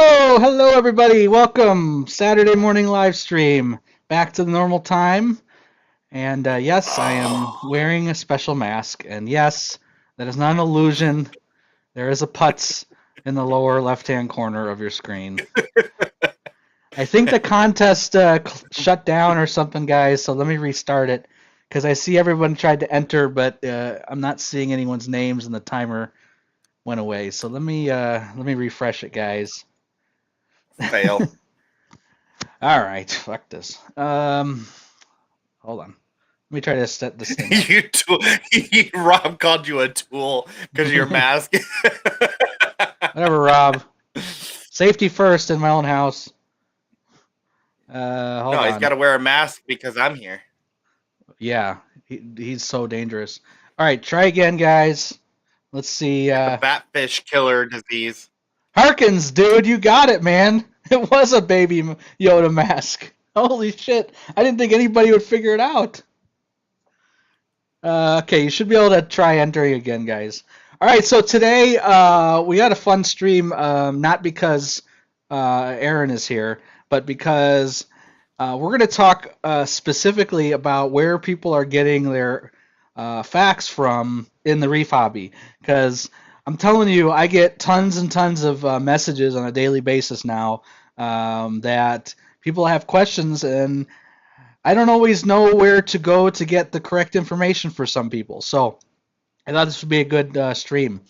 Hello everybody. Welcome. Saturday morning live stream. Back to the normal time. And yes, I am wearing a special mask. And yes, that is not an illusion. There is a putz in the lower left-hand corner of your screen. I think the contest shut down or something, guys. So let me restart it because I see everyone tried to enter, but I'm not seeing anyone's names, and the timer went away. So let me refresh it, guys. Fail. All right, fuck this. Hold on. Let me try to set this thing up. you tool. Rob called you a tool because of your mask. Whatever, Rob. Safety first in my own house. Hold No, he's got on. to wear a mask because I'm here. Yeah, he's so dangerous. All right, try again, guys. Let's see. Like the batfish killer disease. Harkins, dude, you got it, man. It was a baby Yoda mask. Holy shit. I didn't think anybody would figure it out. Okay, you should be able to try entering again, guys. All right, so today we had a fun stream, not because Aaron is here, but because we're going to talk specifically about where people are getting their facts from in the reef hobby. Because I'm telling you, I get tons and tons of messages on a daily basis now that people have questions, and I don't always know where to go to get the correct information for some people. So I thought this would be a good stream.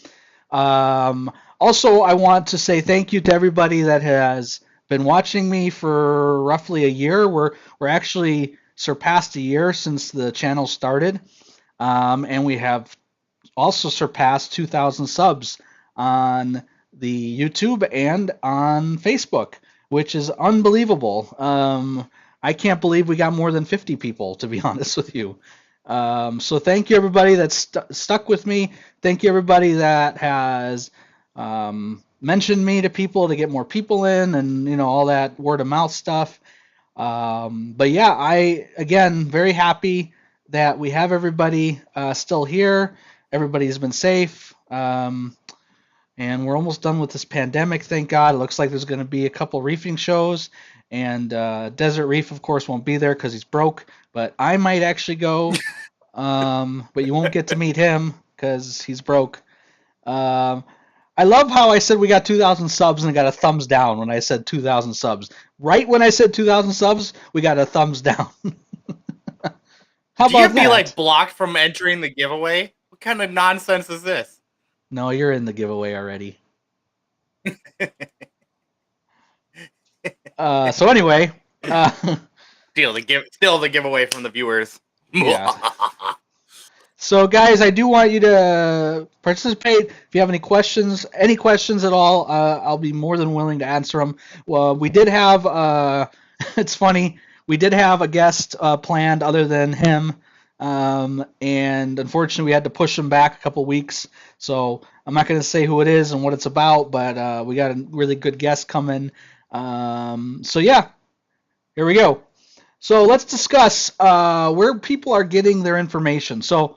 Also, I want to say thank you to everybody that has been watching me for roughly a year. We're actually surpassed a year since the channel started, and we have also surpassed 2,000 subs on the YouTube and on Facebook, which is unbelievable. I can't believe we got more than 50 people, to be honest with you. So thank you everybody that's stuck with me. Thank you everybody that has mentioned me to people to get more people in, and all that word of mouth stuff. But yeah, I again very happy that we have everybody still here. Everybody's been safe. And we're almost done with this pandemic, thank God. It looks like there's going to be a couple reefing shows, and Desert Reef, of course, won't be there because he's broke. But I might actually go, but you won't get to meet him because he's broke. Um, I love how I said we got 2,000 subs and I got a thumbs down when I said 2,000 subs. Right when I said 2,000 subs, we got a thumbs down. How Do you about be that? like blocked from entering the giveaway? What kind of nonsense is this? No, you're in the giveaway already. So anyway, Steal the giveaway from the viewers. yeah. So guys, I do want you to participate. If you have any questions at all, I'll be more than willing to answer them. Well, we did have, it's funny, we did have a guest planned other than him, and unfortunately we had to push him back a couple weeks. So I'm not going to say who it is and what it's about, but we got a really good guest coming. So yeah, here we go. So let's discuss where people are getting their information. So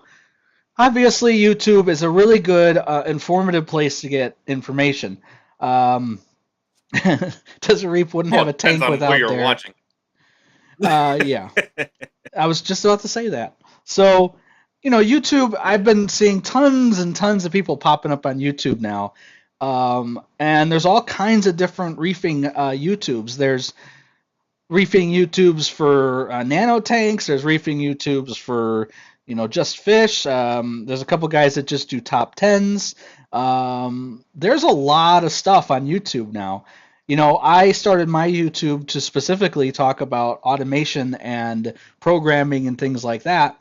obviously, YouTube is a really good, informative place to get information. Um, Desert Reef wouldn't Well, have a it depends tank on what without you're their. watching. Yeah, I was just about to say that. So, YouTube, I've been seeing tons and tons of people popping up on YouTube now. And there's all kinds of different reefing YouTubes. There's reefing YouTubes for nano tanks. There's reefing YouTubes for just fish. There's a couple guys that just do top tens. There's a lot of stuff on YouTube now. I started my YouTube to specifically talk about automation and programming and things like that.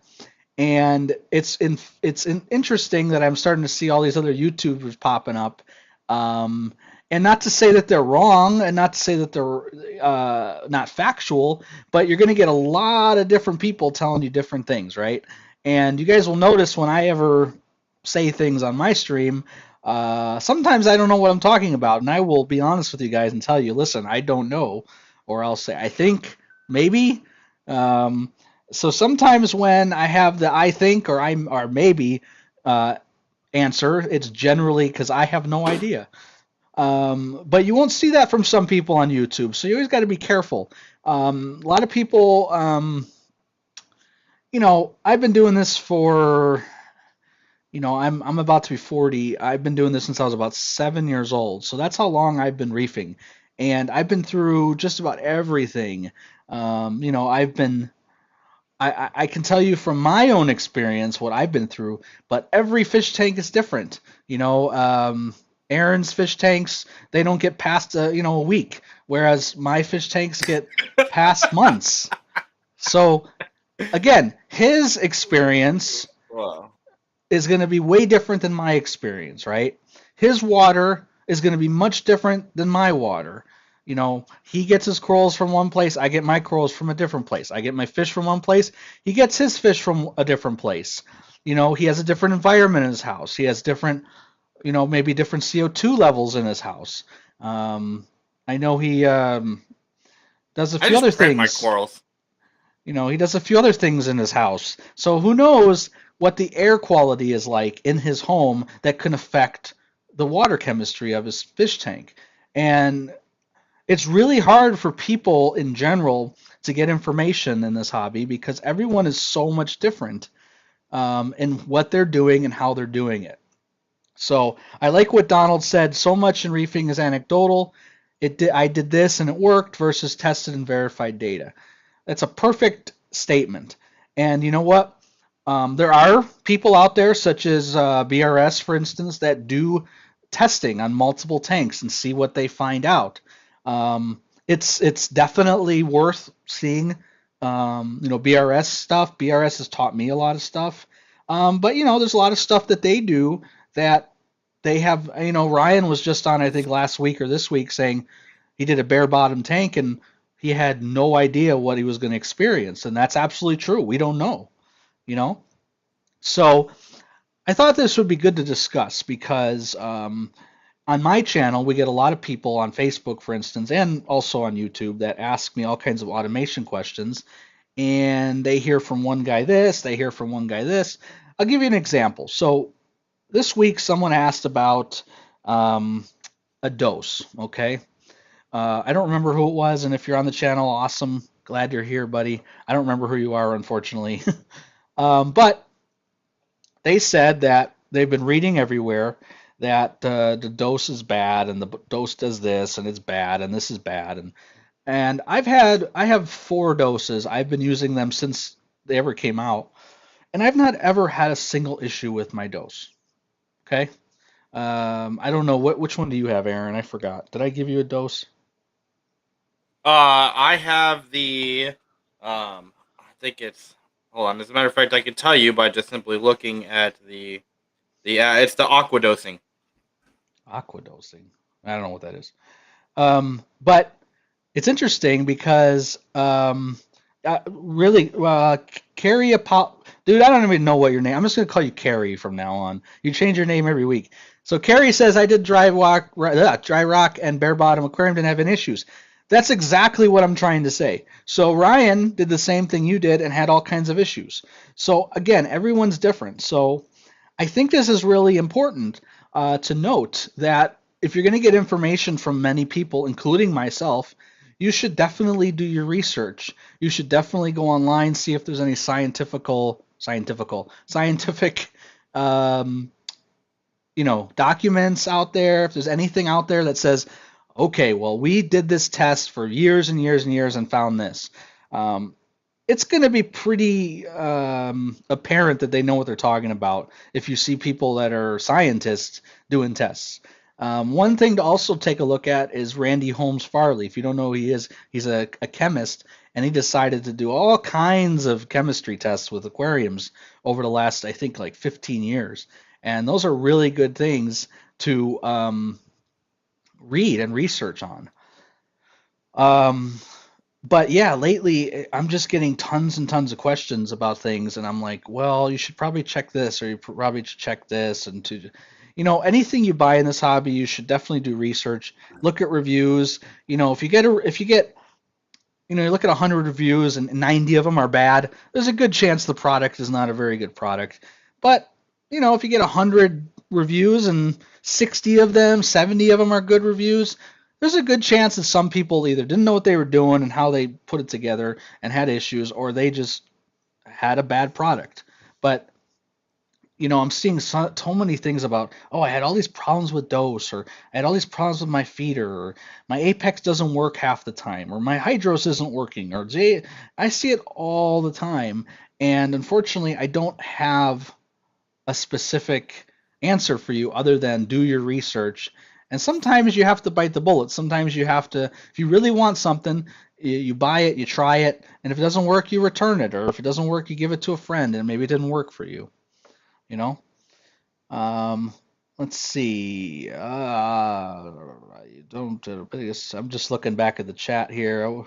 And it's interesting that I'm starting to see all these other YouTubers popping up. And not to say that they're wrong, and not to say that they're not factual, but you're going to get a lot of different people telling you different things, right? And you guys will notice when I ever say things on my stream, sometimes I don't know what I'm talking about, and I will be honest with you guys and tell you, listen, I don't know, or I'll say I think maybe. Um, so sometimes when I have the I think or maybe uh, answer, it's generally because I have no idea. But you won't see that from some people on YouTube, so you always got to be careful. A lot of people, I've been doing this for, I'm about to be 40. I've been doing this since I was about 7 years old, so that's how long I've been reefing, and I've been through just about everything. I've been I can tell you from my own experience what I've been through, but every fish tank is different. Aaron's fish tanks, they don't get past a week, whereas my fish tanks get past months. So again, his experience Wow. is going to be way different than my experience, right? His water is going to be much different than my water. He gets his corals from one place, I get my corals from a different place. I get my fish from one place, he gets his fish from a different place. He has a different environment in his house. He has different, maybe different CO2 levels in his house. I know he does a I few other just print my things. corals. He does a few other things in his house. So who knows what the air quality is like in his home that can affect the water chemistry of his fish tank. And it's really hard for people in general to get information in this hobby because everyone is so much different in what they're doing and how they're doing it. So I like what Donald said. So much in reefing is anecdotal. I did this and it worked versus tested and verified data. That's a perfect statement. And you know what? There are people out there, such as BRS, for instance, that do testing on multiple tanks and see what they find out. It's definitely worth seeing. BRS stuff. BRS has taught me a lot of stuff. But there's a lot of stuff that they do that they have. Ryan was just on, I think, last week or this week saying he did a bare bottom tank and he had no idea what he was going to experience, and that's absolutely true. We don't know, you know. So I thought this would be good to discuss because on my channel we get a lot of people on Facebook, for instance, and also on YouTube that ask me all kinds of automation questions, and they hear from one guy this, they hear from one guy this. I'll give you an example. So this week someone asked about um, a dose. Okay, I don't remember who it was, and if you're on the channel, awesome. Glad you're here, buddy. I don't remember who you are, unfortunately. But they said that they've been reading everywhere that the dose is bad, and the dose does this, and it's bad, and this is bad, and I have 4 doses. I've been using them since they ever came out, and I've not ever had a single issue with my dose. Okay. I don't know which one do you have, Aaron? I forgot. Did I give you a dose? I have the I think it's hold on. As a matter of fact, I can tell you by just simply looking at the it's the aqua dosing. Aqua dosing. I don't know what that is. But it's interesting because really, Carrie, dude, I don't even know what your name. I'm just gonna call you Carrie from now on. You change your name every week. So Carrie says I did dry rock and bare bottom aquarium, didn't have any issues. That's exactly what I'm trying to say. So Ryan did the same thing you did and had all kinds of issues. So again, everyone's different. So I think this is really important to note that if you're going to get information from many people, including myself, you should definitely do your research. You should definitely go online, see if there's any scientific, um, documents out there. If there's anything out there that says, okay, well, we did this test for years and years and years and found this. Um, it's going to be pretty apparent that they know what they're talking about if you see people that are scientists doing tests. One thing to also take a look at is Randy Holmes Farley. If you don't know who he is, he's a chemist, and he decided to do all kinds of chemistry tests with aquariums over the last, I think, like 15 years. And those are really good things to read and research on. Um, but yeah, lately I'm just getting tons and tons of questions about things, and I'm like, well, you should probably check this, or you probably should check this, and anything you buy in this hobby, you should definitely do research, look at reviews. If you get, you look at 100 reviews and 90 of them are bad, there's a good chance the product is not a very good product. But if you get 100 reviews and 60 of them, 70 of them are good reviews, there's a good chance that some people either didn't know what they were doing and how they put it together and had issues, or they just had a bad product. But I'm seeing so many things about, oh, I had all these problems with dose, or I had all these problems with my feeder, or my apex doesn't work half the time, or my hydros isn't working, or I see it all the time. And unfortunately, I don't have a specific answer for you other than do your research. And sometimes you have to bite the bullet. Sometimes you have to, if you really want something, you buy it, you try it, and if it doesn't work, you return it, or if it doesn't work, you give it to a friend, and maybe it didn't work for you. You know. Um, let's see. Don't. I'm just looking back at the chat here.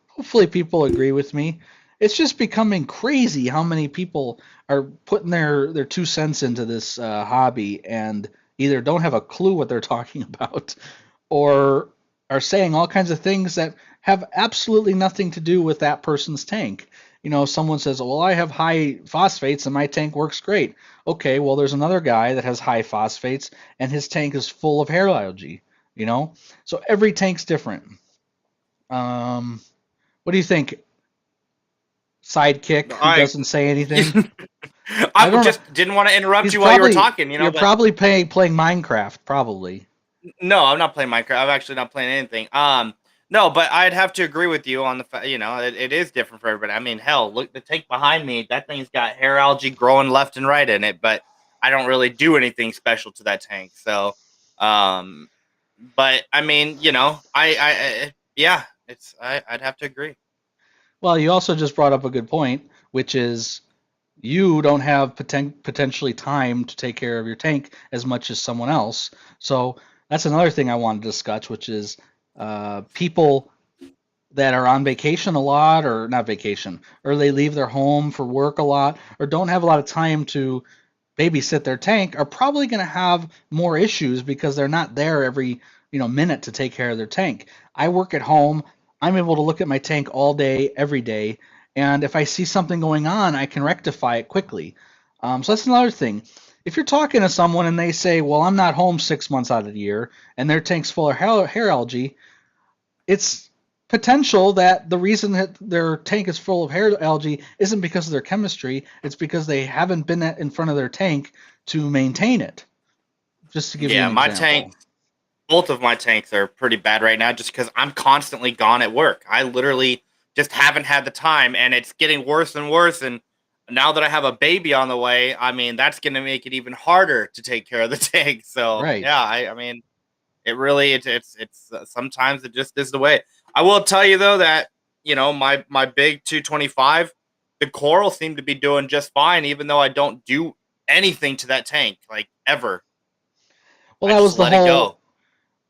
Hopefully people agree with me. It's just becoming crazy how many people are putting their 2 cents into this hobby and either don't have a clue what they're talking about or are saying all kinds of things that have absolutely nothing to do with that person's tank. Someone says, "Well, I have high phosphates and my tank works great." Okay, well, there's another guy that has high phosphates and his tank is full of hair algae. So every tank's different. Um, what do you think, Sidekick, who I doesn't say anything? I I don't know. just didn't want to interrupt He's you while you were probably talking, you're but probably playing Minecraft, probably. no, I'm not playing Minecraft. I'm actually not playing anything. No, but I'd have to agree with you on the fact, it is different for everybody. I mean, hell, look, the tank behind me, that thing's got hair algae growing left and right in it, but I don't really do anything special to that tank. So, um, but I mean, yeah, I'd have to agree. Well, you also just brought up a good point, which is you don't have potentially time to take care of your tank as much as someone else. So that's another thing I want to discuss, which is people that are on vacation a lot, or not vacation, or they leave their home for work a lot, or don't have a lot of time to babysit their tank, are probably going to have more issues because they're not there every minute to take care of their tank. I work at home. I'm able to look at my tank all day, every day, and if I see something going on, I can rectify it quickly. So that's another thing. If you're talking to someone and they say, "Well, I'm not home 6 months out of the year," and their tank's full of hair algae, it's potential that the reason that their tank is full of hair algae isn't because of their chemistry, it's because they haven't been in front of their tank to maintain it. Just to give you Yeah, an my example. tanks, both of my tanks are pretty bad right now just because I'm constantly gone at work. I literally just haven't had the time, and it's getting worse and worse. And now that I have a baby on the way, I mean, that's going to make it even harder to take care of the tank. So, Right. yeah, I mean, it really, sometimes it just is the way. I will tell you, though, that, my big 225, the coral seem to be doing just fine, even though I don't do anything to that tank, like ever. Well, I that just was the let it whole. go.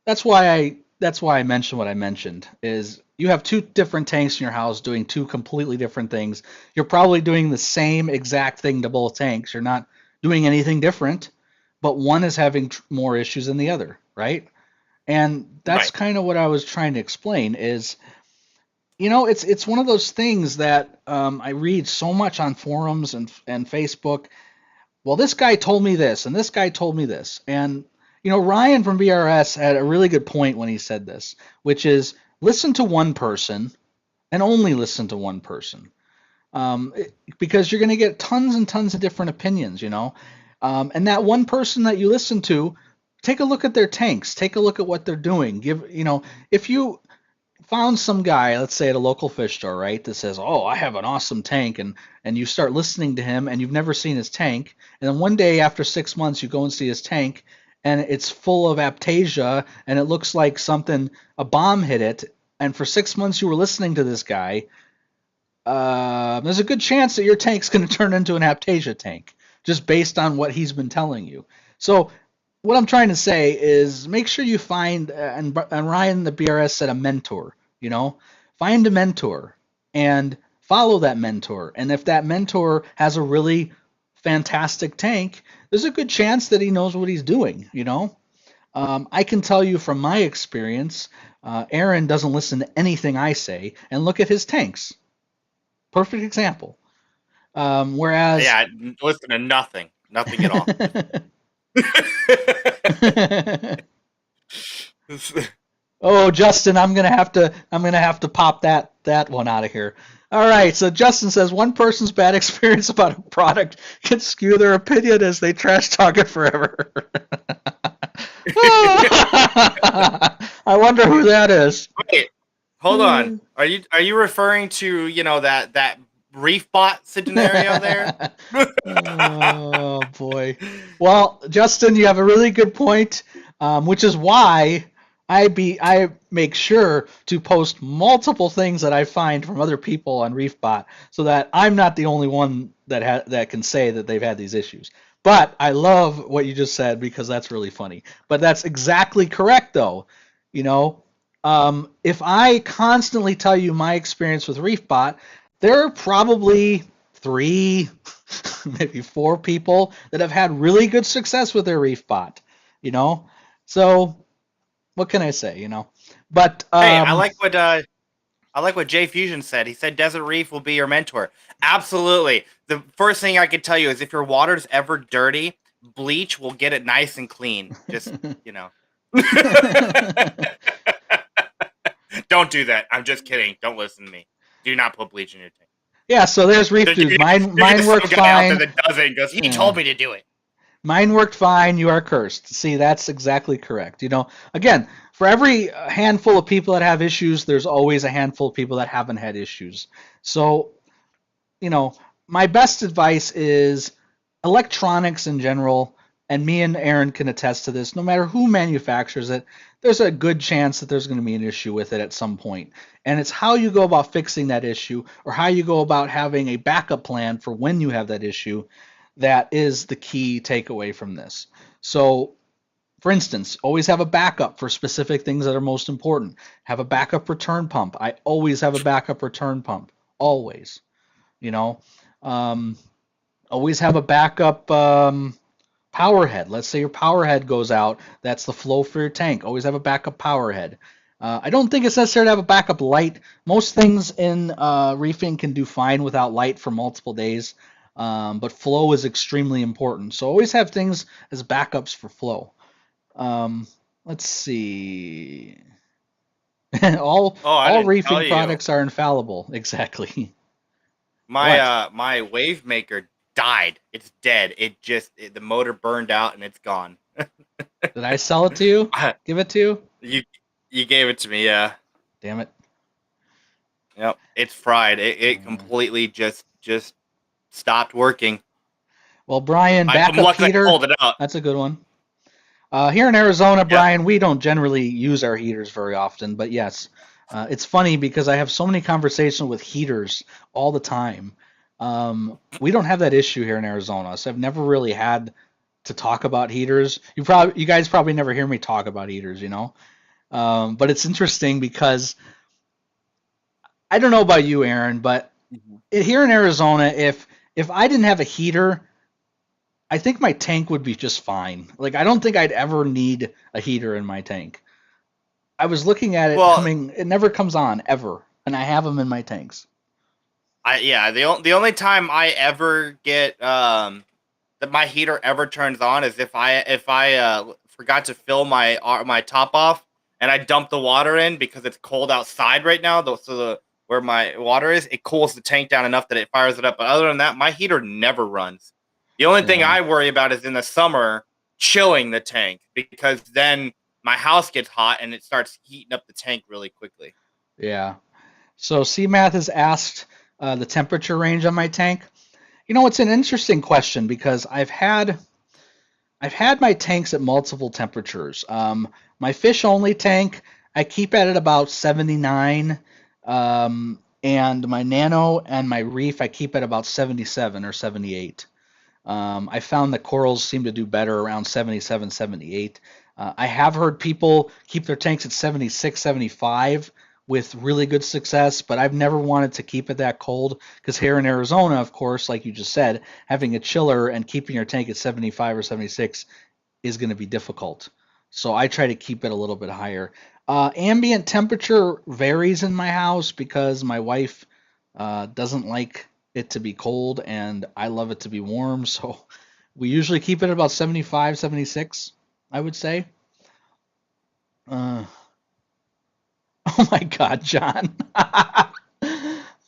That's why I mentioned what I mentioned. Is you have two different tanks in your house doing two completely different things. You're probably doing the same exact thing to both tanks. You're not doing anything different, but one is having more issues than the other, right? And that's Right. kind of what I was trying to explain is it's one of those things that I read so much on forums and Facebook. Well, this guy told me this, and this guy told me this, and Ryan from BRS had a really good point when he said this, which is listen to one person and only listen to one person, because you're going to get tons and tons of different opinions, and that one person that you listen to, take a look at their tanks, take a look at what they're doing. If you found some guy, let's say at a local fish store, right, that says, "Oh, I have an awesome tank," and you start listening to him, and you've never seen his tank, and then one day after 6 months, you go and see his tank, and it's full of aptasia, and it looks like something a bomb hit it, and for 6 months you were listening to this guy, there's a good chance that your tank's going to turn into an aptasia tank, just based on what he's been telling you. So what I'm trying to say is make sure you find, and Ryan the BRS said, a mentor. Find a mentor and follow that mentor. And if that mentor has a really fantastic tank, there's a good chance that he knows what he's doing. I can tell you from my experience, Aaron doesn't listen to anything I say, and look at his tanks. Perfect example. Whereas Yeah, listen to nothing, nothing at all. Oh, Justin, I'm gonna have to pop that one out of here. All right, so Justin says one person's bad experience about a product can skew their opinion as they trash talk it forever. I wonder who that is. Wait, hold on. Are you referring to that reef bot scenario there? Oh boy. Well, Justin, you have a really good point, which is why I make sure to post multiple things that I find from other people on ReefBot, so that I'm not the only one that can say that they've had these issues. But I love what you just said because that's really funny. But that's exactly correct, though. You know, if I constantly tell you my experience with ReefBot, there are probably three, maybe four people that have had really good success with their reef bot, you know. So what can I say, you know? But Hey, I like what Jay Fusion said. He said Desert Reef will be your mentor. Absolutely. The first thing I can tell you is if your water's ever dirty, bleach will get it nice and clean. Just, you know. Don't do that. I'm just kidding. Don't listen to me. Do not put bleach in your tank. Yeah, so there's reef dudes. You're Mine just some worked guy out there fine. that does it and goes, he Yeah. told me to do it. Mine worked fine. You are cursed. See, that's exactly correct. You know, again, for every handful of people that have issues, there's always a handful of people that haven't had issues. So, you know, my best advice is electronics in general, and me and Aaron can attest to this, no matter who manufactures it, there's a good chance that there's going to be an issue with it at some point. And it's how you go about fixing that issue or how you go about having a backup plan for when you have that issue that is the key takeaway from this. So, for instance, always have a backup for specific things that are most important. Have a backup return pump. I always have a backup return pump. Always. You know, um, always have a backup power head. Let's say your power head goes out. That's the flow for your tank. Always have a backup power head. I don't think it's necessary to have a backup light. Most things in reefing can do fine without light for multiple days, but flow is extremely important. So always have things as backups for flow. Um, let's see. all Oh, I all didn't tell reefing you. products are infallible. Exactly. My What? uh my wave maker died. It's dead. The motor burned out and it's gone. Did I sell it to you? Give it to you? you you gave it to me, yeah. Damn it. Yep. It's fried. It Uh, completely just stopped working. well, Brian, I'm backup lucky I heater. pulled it out. That's a good one. Here in Arizona, Yep. Brian, we don't generally use our heaters very often, but yes, it's funny because I have so many conversations with heaters all the time. We don't have that issue here in Arizona, so I've never really had to talk about heaters. You guys probably never hear me talk about heaters, you know. But it's interesting because I don't know about you, Aaron, but Mhm. here in Arizona, if I didn't have a heater, I think my tank would be just fine. Like I don't think I'd ever need a heater in my tank. I was looking at it Well, coming. It never comes on ever, and I have them in my tanks. the only time I ever get that my heater ever turns on is if I forgot to fill my top off and I dump the water in because it's cold outside right now. Where my water is, it cools the tank down enough that it fires it up. But other than that, my heater never runs. The only thing Yeah, I worry about is in the summer chilling the tank because then my house gets hot and it starts heating up the tank really quickly. yeah. So CMath has asked the temperature range on my tank. You know, it's an interesting question because I've had my tanks at multiple temperatures. My fish only tank I keep at about 79, and my nano and my reef I keep at about 77 or 78. I found that corals seem to do better around 77, 78. I have heard people keep their tanks at 76, 75 with really good success, but I've never wanted to keep it that cold because here in Arizona, of course, like you just said, having a chiller and keeping your tank at 75 or 76 is going to be difficult. So I try to keep it a little bit higher. Ambient temperature varies in my house because my wife doesn't like it to be cold, and I love it to be warm. So we usually keep it at about 75, 76, I would say. Uh, oh my God, John.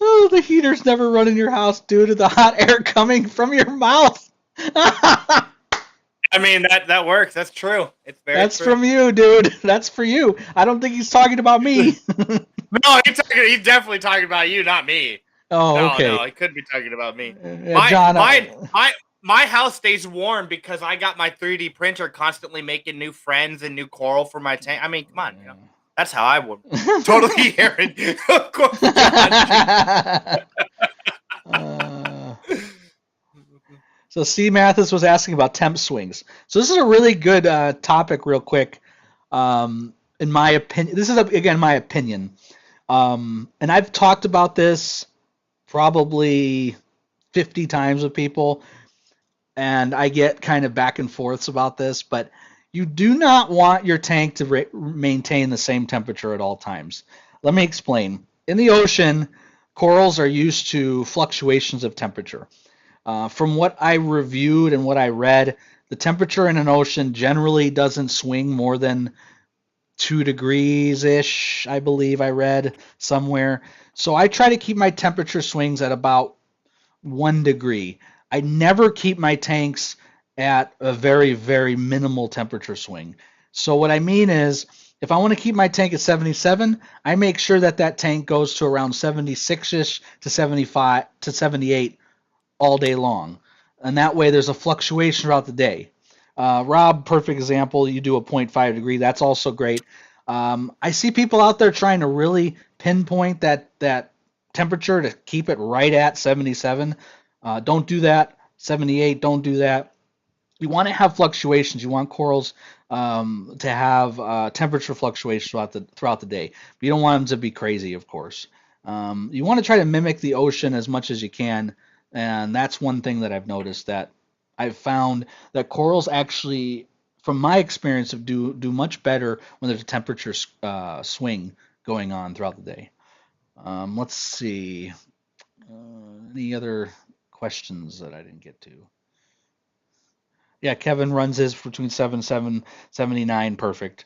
Oh, the heater's never run in your house due to the hot air coming from your mouth. I mean that works. That's true. It's very That's true. from you, dude. That's for you. I don't think he's talking about me. No, he's definitely talking about you, not me. Oh, No, okay. he couldn't be talking about me. My John, my my my house stays warm because I got my 3D printer constantly making new friends and new coral for my tank. I mean, come on, that's how I would totally Aaron. Of course, John. uh, so C. Mathis was asking about temp swings. So this is a really good topic, real quick. In my opinion, this is again my opinion, and I've talked about this probably 50 times with people, and I get kind of back and forths about this, but you do not want your tank to maintain the same temperature at all times. Let me explain. In the ocean, corals are used to fluctuations of temperature. From what I reviewed and what I read, the temperature in an ocean generally doesn't swing more than 2 degrees ish, I believe I read somewhere. So I try to keep my temperature swings at about 1 degree. I never keep my tanks at a very, very minimal temperature swing. So what I mean is, if I want to keep my tank at 77, I make sure that that tank goes to around 76ish to 75 to 78 all day long. And that way there's a fluctuation throughout the day. Rob, perfect example. You do a 0.5 degree. That's also great. I see people out there trying to really pinpoint that temperature to keep it right at 77. Don't do that. 78. Don't do that. You want to have fluctuations. You want corals to have temperature fluctuations throughout the day. But you don't want them to be crazy, of course. You want to try to mimic the ocean as much as you can, and that's one thing that I've noticed that I've found that corals actually, from my experience, do much better when there's a temperature swing going on throughout the day. Let's see. Any other questions that I didn't get to? Yeah, Kevin runs his between 77 79 perfect.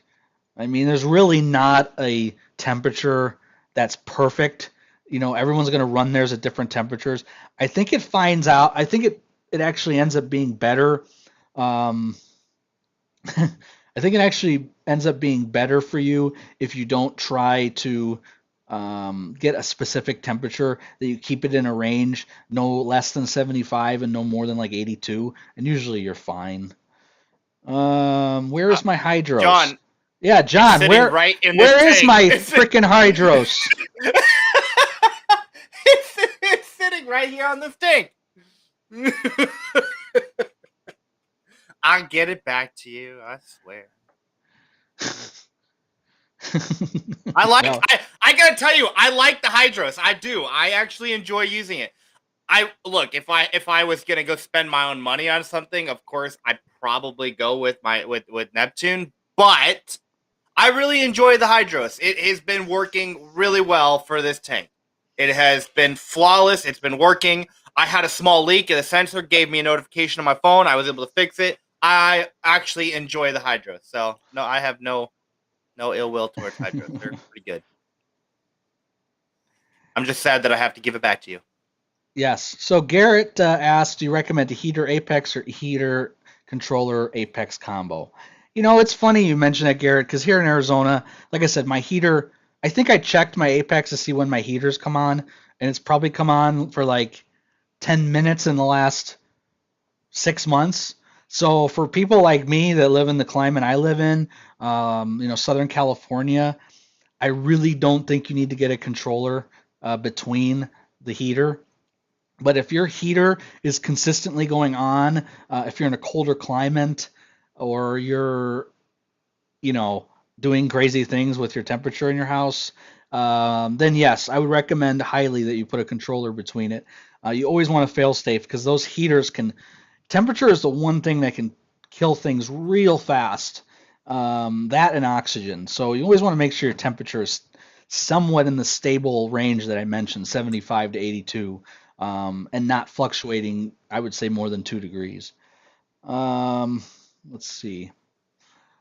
I mean, there's really not a temperature that's perfect. You know, everyone's going to run theirs at different temperatures. I think it actually ends up being better. Um, I think it actually ends up being better for you if you don't try to get a specific temperature, that you keep it in a range no less than 75 and no more than like 82, and usually you're fine. Where Uh, is my hydros? John, Yeah, it's John, sitting right in this where is tank. my freaking hydros? It's sitting right here on this tank. I'll get it back to you. I swear. Well, I gotta tell you, I like the hydros. I do. I actually enjoy using it. I look, if I was gonna go spend my own money on something, of course I'd probably go with my with Neptune. But I really enjoy the hydros. It has been working really well for this tank. It has been flawless. It's been working. I had a small leak and the sensor gave me a notification on my phone. I was able to fix it. I actually enjoy the hydros. So no, I have no ill will towards hydros. They're pretty good. I'm just sad that I have to give it back to you. yes. So Garrett asked, do you recommend a heater Apex or heater controller Apex combo? You know, it's funny you mentioned that, Garrett, because here in Arizona, like I said, my heater, I think I checked my Apex to see when my heaters come on, and it's probably come on for like 10 minutes in the last 6 months. So for people like me that live in the climate I live in, Southern California, I really don't think you need to get a controller between the heater. But if your heater is consistently going on, if you're in a colder climate, or you're, you know, doing crazy things with your temperature in your house, then yes, I would recommend highly that you put a controller between it. You always want to fail safe because those heaters can. Temperature is the one thing that can kill things real fast. That and oxygen. So you always want to make sure your temperature is somewhat in the stable range that I mentioned, 75 to 82. and not fluctuating, I would say, more than 2 degrees. Um, let's see.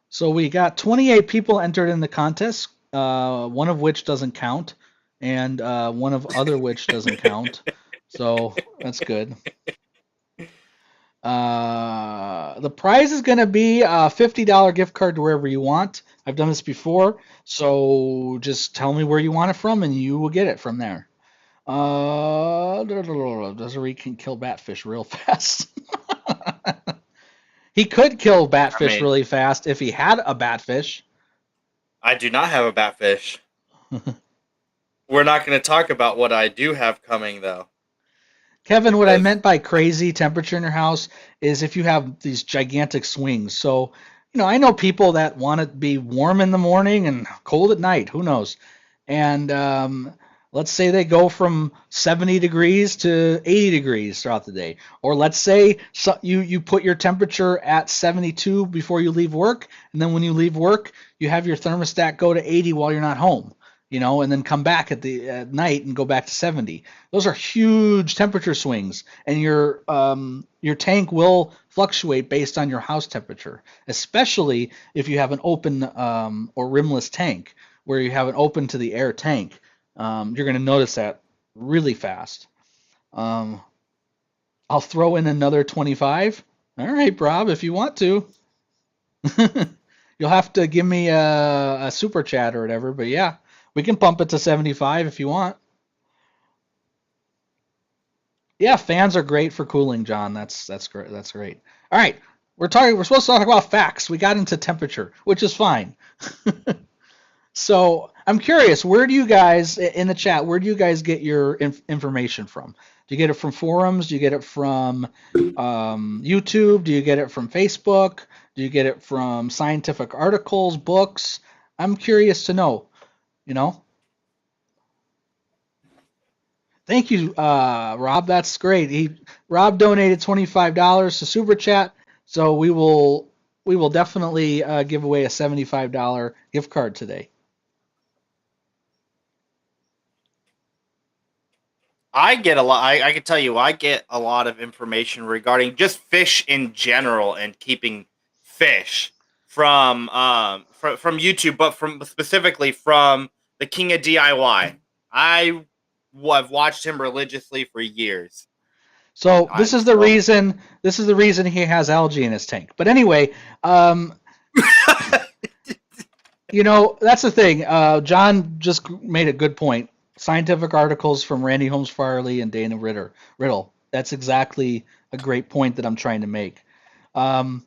So we got 28 people entered in the contest, one of which doesn't count, and one of other which doesn't count. So that's good. The prize is going to be a $50 gift card to wherever you want. I've done this before, so just tell me where you want it from, and you will get it from there. Desiree can kill batfish real fast. He could kill I batfish mean, really fast if he had a batfish. I do not have a batfish. We're not going to talk about what I do have coming, though. Kevin, what I Because, meant by crazy temperature in your house is if you have these gigantic swings. So, I know people that want to be warm in the morning and cold at night. Who knows? And let's say they go from 70 degrees to 80 degrees throughout the day. Or let's say you put your temperature at 72 before you leave work, and then when you leave work, you have your thermostat go to 80 while you're not home. And then come back at night and go back to 70. Those are huge temperature swings, and your tank will fluctuate based on your house temperature, especially if you have an open or rimless tank where you have an open to the air tank. You're going to notice that really fast. Um, I'll throw in another 25. All right, Rob, if you want to. You'll have to give me a super chat or whatever, but yeah, we can pump it to 75 if you want. Yeah, fans are great for cooling, John. That's great. That's great. All right, we're supposed to talk about facts. We got into temperature, which is fine. So I'm curious, where do you guys in the chat? Where do you guys get your information from? Do you get it from forums? Do you get it from YouTube? Do you get it from Facebook? Do you get it from scientific articles, books? I'm curious to know. You know. Thank you, Rob. That's great. Rob donated $25 to Super Chat, so we will definitely give away a $75 gift card today. I get a lot. I can tell you, I get a lot of information regarding just fish in general and keeping fish from YouTube, but from specifically from the King of DIY. Have watched him religiously for years. So I so this is the reason he has algae in his tank. But anyway, um, that's the thing. John just made a good point. Scientific articles from Randy Holmes Farley and Dana Riddle. That's exactly a great point that I'm trying to make. Um,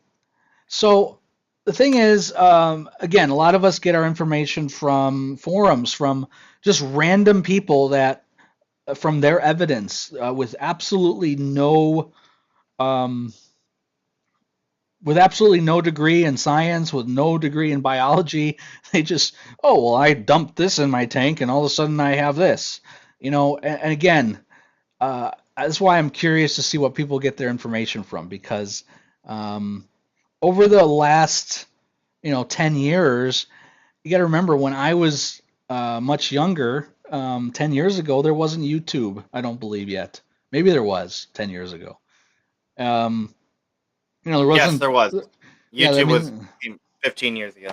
so the thing is, again, a lot of us get our information from forums, from just random people that, from their evidence, um, with absolutely no degree in science, with no degree in biology. They just, oh, well, I dumped this in my tank and all of a sudden I have this. And again, that's why I'm curious to see what people get their information from, because um, over the last, 10 years, you got to remember when I was much younger, 10 years ago, there wasn't YouTube, I don't believe yet. Maybe there was 10 years ago. Um, there yes, wasn't, there was. yeah, I YouTube was mean, 15 years ago.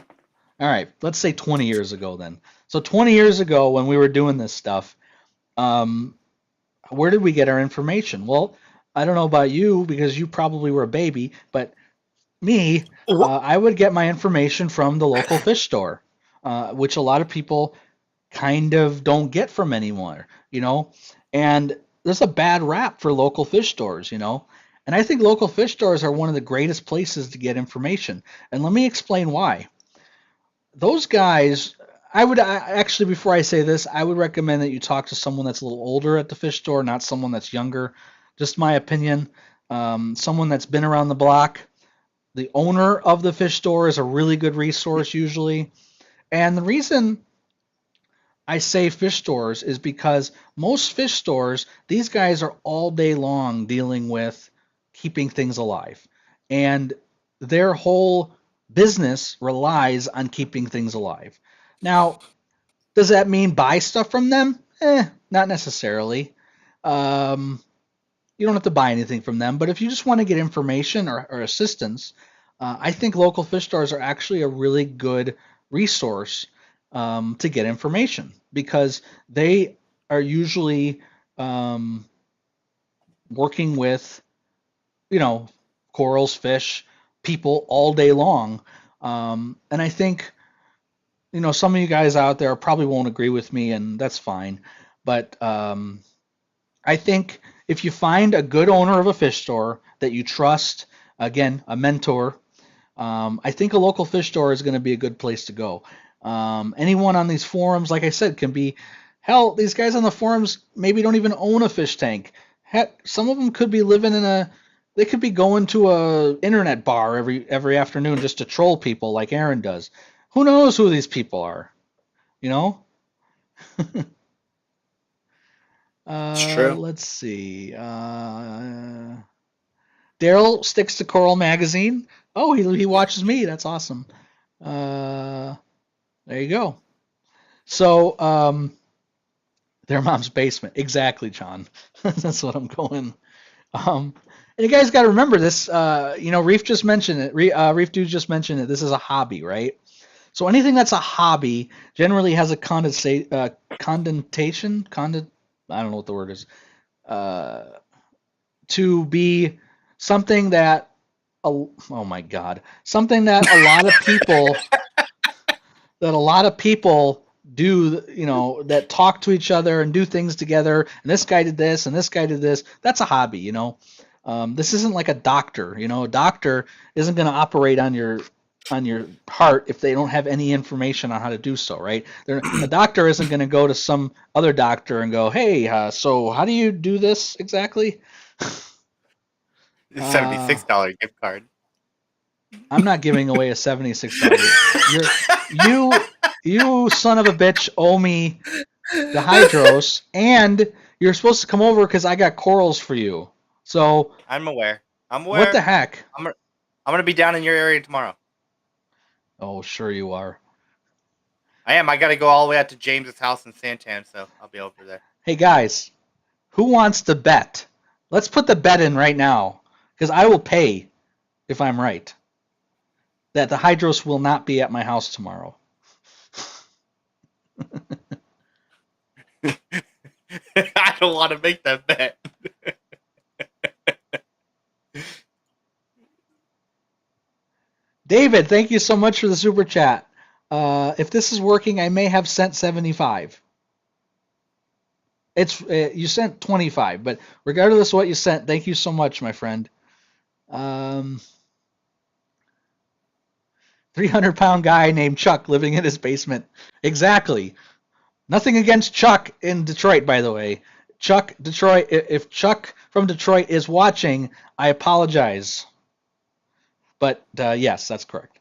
all right, let's say 20 years ago then. So 20 years ago when we were doing this stuff, um, where did we get our information? Well, I don't know about you because you probably were a baby, but me, I would get my information from the local fish store, which a lot of people kind of don't get from anymore. And there's a bad rap for local fish stores. And I think local fish stores are one of the greatest places to get information. And let me explain why. Those guys, actually, before I say this, I would recommend that you talk to someone that's a little older at the fish store, not someone that's younger. Just my opinion. Someone that's been around the block. The owner of the fish store is a really good resource usually. And the reason I say fish stores is because most fish stores, these guys are all day long dealing with keeping things alive. And their whole business relies on keeping things alive. Now, does that mean buy stuff from them? Not necessarily. Um, you don't have to buy anything from them, but if you just want to get information or assistance, I think local fish stores are actually a really good resource to get information because they are usually um, working with, you know, corals, fish, people all day long. And I think, some of you guys out there probably won't agree with me, and that's fine. But I think if you find a good owner of a fish store that you trust, again, a mentor, I think a local fish store is going to be a good place to go. Anyone on these forums, like I said, can be. Hell, these guys on the forums maybe don't even own a fish tank. Heck, some of them could be living in a. They could be going to a internet bar every afternoon just to troll people like Aaron does. Who knows who these people are? You know. It's true. Let's see. Daryl sticks to Coral Magazine. Oh, he watches me. That's awesome. Uh, there you go. So, their mom's basement. Exactly, John. That's what I'm going. And you guys got to remember this. Reef just mentioned it. Reef Dude just mentioned it. This is a hobby, right? So anything that's a hobby generally has a condentation. I don't know what the word is. Uh, to be something that. Oh my God. Something that a lot of people do, that talk to each other and do things together. And this guy did this, and this guy did this. That's a hobby. This isn't like a doctor. A doctor isn't going to operate on your heart if they don't have any information on how to do so, right? A doctor isn't going to go to some other doctor and go, "Hey, so how do you do this exactly?" Uh, $76 gift card. I'm not giving away a $76. You you son of a bitch owe me the hydros, and you're supposed to come over because I got corals for you. So I'm aware. I'm what the aware. heck? I'm gonna be down in your area tomorrow. Oh, sure you are. I am. I got to go all the way out to James's house in Santan, so I'll be over there. Hey guys, who wants to bet? Let's put the bet in right now because I will pay if I'm right that the hydros will not be at my house tomorrow. I don't want to make that bet. David, thank you so much for the super chat. If this is working, I may have sent 75. You sent 25, but regardless of what you sent, thank you so much, my friend. 300-pound guy named Chuck living in his basement. Exactly. Nothing against Chuck in Detroit, by the way. Detroit. If Chuck from Detroit is watching, I apologize. But yes, that's correct.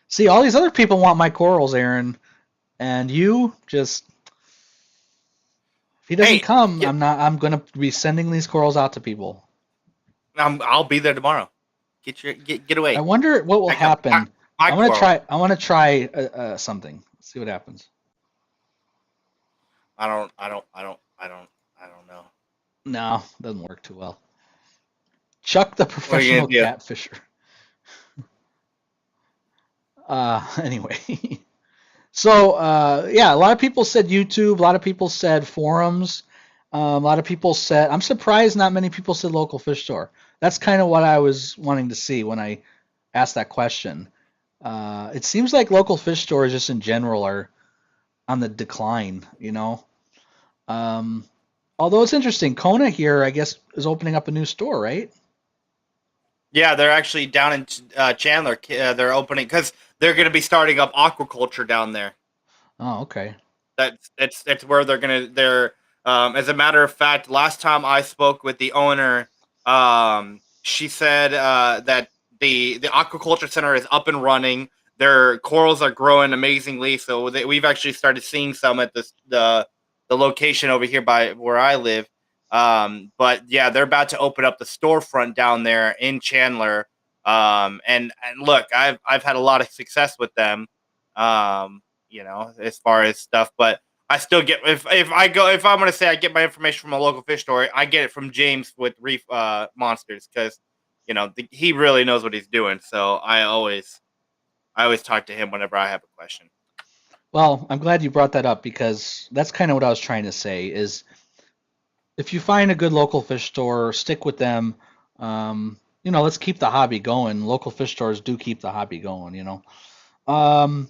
See, all these other people want my corals, Aaron, and you just. If he doesn't Hey, come, I'm gonna be sending these corals out to people. I'll be there tomorrow. Get I away. wonder what will I got happen. my I want to coral. try. I want to try something. Let's see what happens. I don't know. No, doesn't work too well. Chuck the What are you professional gonna do? catfisher. Anyway, so yeah, a lot of people said YouTube. A lot of people said forums. A lot of people said. I'm surprised not many people said local fish store. That's kind of what I was wanting to see when I asked that question. It seems like local fish stores just in general are on the decline. Um, although it's interesting, Kona here, I guess, is opening up a new store, right? Yeah, they're actually down in Chandler. They're opening because they're going to be starting up aquaculture down there. Oh, okay. That's where they're gonna. They're as a matter of fact, last time I spoke with the owner, she said that the aquaculture center is up and running. Their corals are growing amazingly, so we've actually started seeing some at the location over here by where I live. But yeah, they're about to open up the storefront down there in Chandler. And look, I've had a lot of success with them. As far as stuff, but I still get if I'm gonna say I get my information from a local fish store, I get it from James with Reef Monsters because he really knows what he's doing. So I always talk to him whenever I have a question. Well, I'm glad you brought that up because that's kind of what I was trying to say is if you find a good local fish store, stick with them. Let's keep the hobby going. Local fish stores do keep the hobby going. Um,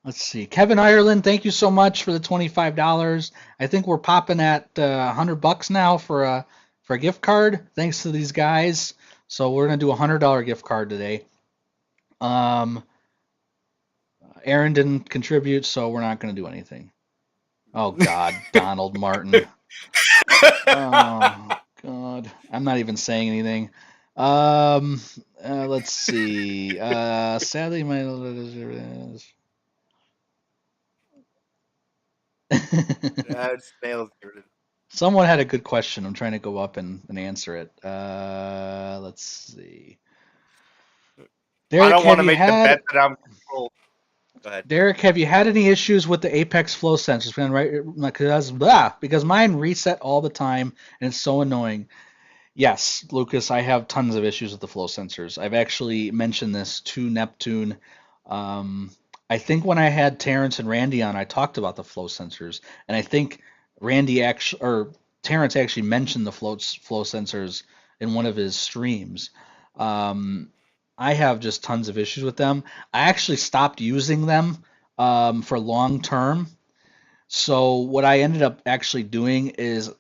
let's see. Kevin Ireland, thank you so much for the $25. I think we're popping at $100 now for a gift card. Thanks to these guys. So we're gonna do a $100 gift card today. Um, Aaron didn't contribute, so we're not gonna do anything. Oh God, Donald Martin. Oh God, I'm not even saying anything. Um, let's see. Sadly, my Snails, dude. someone had a good question. I'm trying to go up and answer it. Let's see. I Derek, don't have want to you make the bet had that I'm controlled. Go ahead. Derek, have you had any issues with the Apex flow sensors? Because mine reset all the time and it's so annoying. Yes, Lucas, I have tons of issues with the flow sensors. I've actually mentioned this to Neptune. Um, I think when I had Terrence and Randy on, I talked about the flow sensors, and I think Randy actually or Terrence actually mentioned the flow sensors in one of his streams. Um, I have just tons of issues with them. I actually stopped using them for long term. So what I ended up actually doing is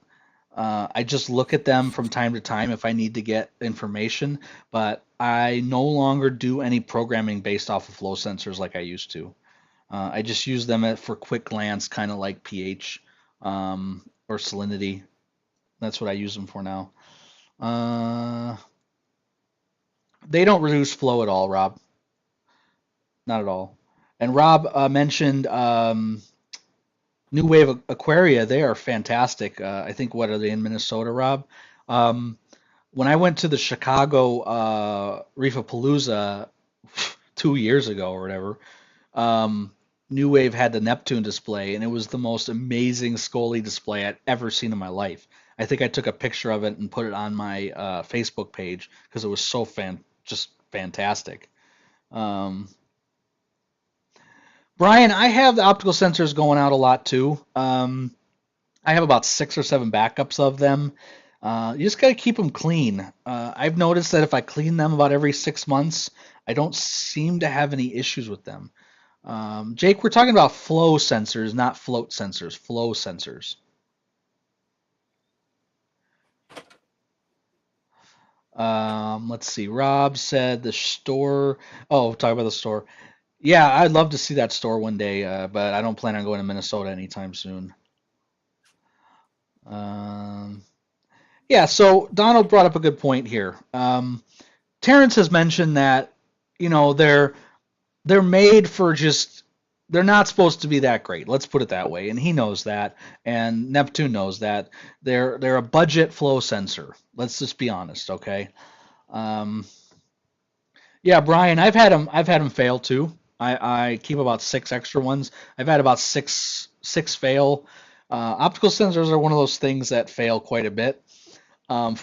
I just look at them from time to time if I need to get information, but I no longer do any programming based off of flow sensors like I used to. I just use them for quick glance, kind of like pH or salinity. That's what I use them for now. Uh, they don't reduce flow at all, Rob. Not at all. And Rob mentioned New Wave Aquaria. They are fantastic. I think what are they in Minnesota, Rob? Um, when I went to the Chicago Reefapalooza 2 years ago or whatever, um, New Wave had the Neptune display, and it was the most amazing Scully display I'd ever seen in my life. I think I took a picture of it and put it on my Facebook page because it was so just fantastic. Um, Brian, I have the optical sensors going out a lot too. I have about 6 or 7 backups of them. You just got to keep them clean. I've noticed that if I clean them about every 6 months, I don't seem to have any issues with them. Jake, we're talking about flow sensors, not float sensors. Flow sensors. Let's see. Rob said the store. Oh, talk about the store. Yeah, I'd love to see that store one day, but I don't plan on going to Minnesota anytime soon. Um, yeah, so Donald brought up a good point here. Terrence has mentioned that they're made for just they're not supposed to be that great. Let's put it that way. And he knows that, and Neptune knows that. They're a budget flow sensor. Let's just be honest, okay? Um, yeah, Brian, I've had them fail too. I keep about 6 extra ones. I've had about six fail. Optical sensors are one of those things that fail quite a bit. Float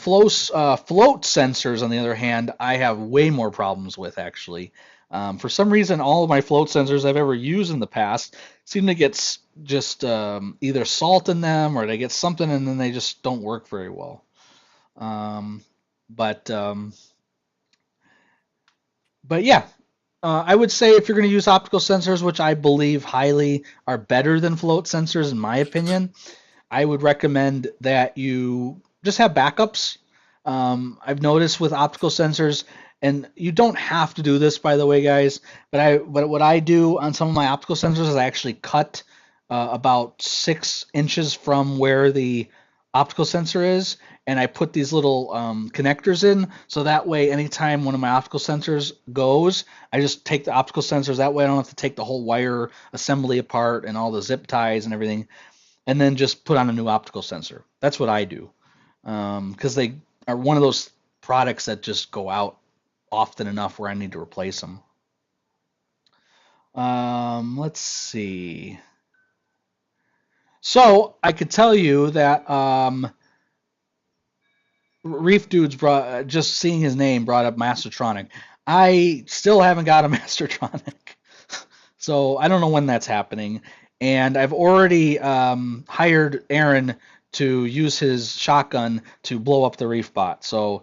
sensors, on the other hand, I have way more problems with actually. For some reason, all of my float sensors I've ever used in the past seem to get just either salt in them or they get something and then they just don't work very well. Um, but um, but yeah, I would say if you're going to use optical sensors, which I believe highly are better than float sensors in my opinion, I would recommend that you just have backups. I've noticed with optical sensors, and you don't have to do this, by the way, guys. But what I do on some of my optical sensors is I actually cut about 6 inches from where the optical sensor is, and I put these little connectors in, so that way, anytime one of my optical sensors goes, I just take the optical sensors. That way, I don't have to take the whole wire assembly apart and all the zip ties and everything and then just put on a new optical sensor. That's what I do because they are one of those products that just go out often enough where I need to replace them. Let's see. So I could tell you that Reef Dudes brought just seeing his name brought up Mastertronic. I still haven't got a Mastertronic, so I don't know when that's happening. And I've already hired Aaron to use his shotgun to blow up the Reef bot. So